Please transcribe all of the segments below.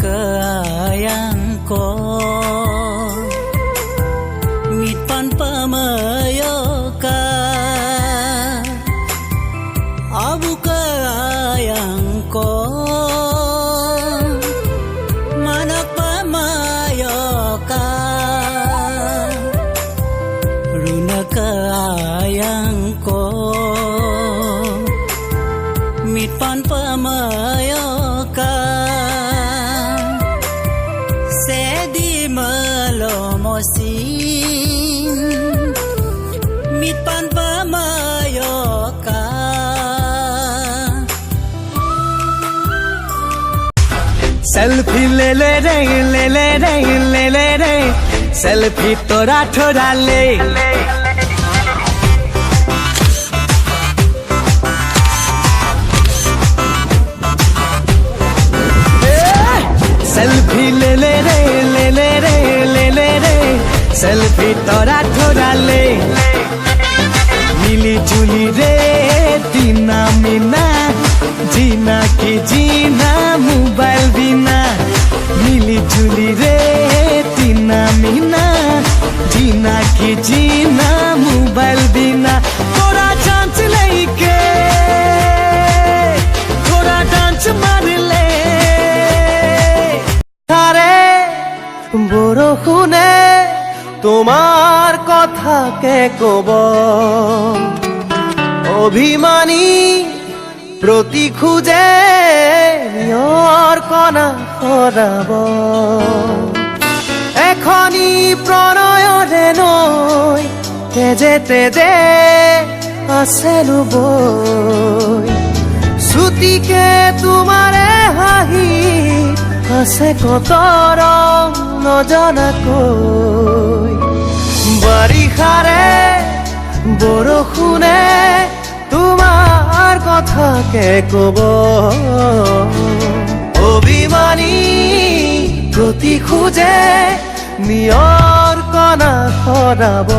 kayangko mitpan pamayoka abu kayangko manak pamayoka runa kayangko mitpan pamayoka sedi malomosin mitpan pamayoka selfie ले ले रे ले ले रे ले ले रे सेल्फी तोरा ठोरा ले सेल्फी ले ले रे ले ले रे ले ले रे सेल्फी तोरा ठोरा ले मिली जुली रे तीना मीना जीना की जीना मोबाइल बिना मिली जुली रे तीना मीना जीना की जीना मोबाइल बिना थोड़ा चांस लेके थोड़ा डांस मार ले थारे बरखुने তোমার কথা কে কব অভিমানী প্রতি খুঁজে নিয়র কণা সরাব এখনি প্ৰণয়ৰে নৈ তেজে তেজে আছে বৈ শ্ৰুতিকে তোমাৰে হাঁহি আছে কত ৰং নজনাকৈ বাৰিষাৰে বৰষুণে তোমাৰ কথা কে কব অভিমানী প্ৰতি খুঁজে নিয়ৰ কণা সৰাব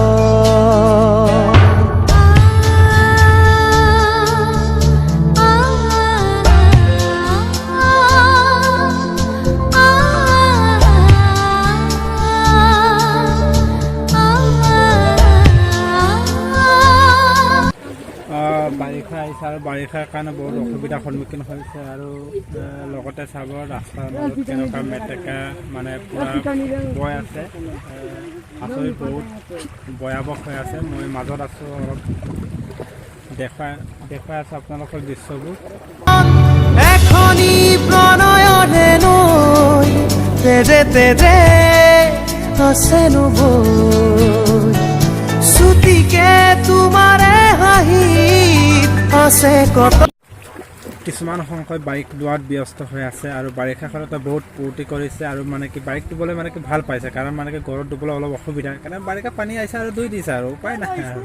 বাৰিষা আহিছে আৰু বাৰিষাৰ কাৰণে বহুত অসুবিধাৰ সন্মুখীন হৈছে আৰু লগতে চাব ৰাস্তাৰ মাজত কেনেকুৱা মেটেকা মানে পূৰা বৈ আছে আচৰিত বহুত ভয়াৱহ হৈ আছে মই মাজত আছোঁ অলপ দেখুৱাই আছোঁ আপোনালোকৰ দৃশ্যবোৰ এখনি প্ৰণয়ৰে নৈ তেজে তেজে আছে বৈ শ্ৰুতিকে তোমাৰে হাঁহি আছে কত কিছুমান সংখ্যক বাইক লোৱাত ব্যস্ত হৈ আছে আৰু বাৰিষা কালতে বহুত ফূৰ্তি কৰিছে আৰু মানে কি বাইক দিবলৈ মানে কি ভাল পাইছে কাৰণ মানে কি ঘৰত দিবলৈ অলপ অসুবিধা কাৰণ বাৰিষা পানী আহিছে আৰু দুই দিছে আৰু উপায় নাই আৰু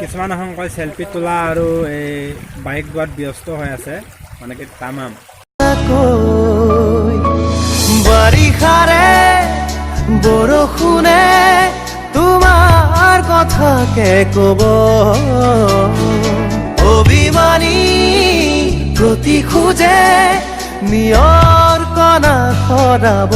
কিছুমান সংখ্যক চেল্ফি তোলা আৰু এই বাইক লোৱাত ব্যস্ত হৈ আছে মানে কি তামাম বাৰিষাৰে বৰষুণে তোমাৰ কথা কে কব অভিমানী প্ৰতি খুঁজে নিয়ৰ কণা সৰাব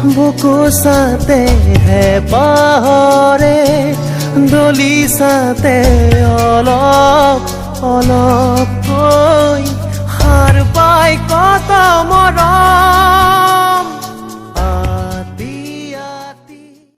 বুকু সাথে হে পাহৰে দলি সাথে অলপ অলপ কই হাৰ পাই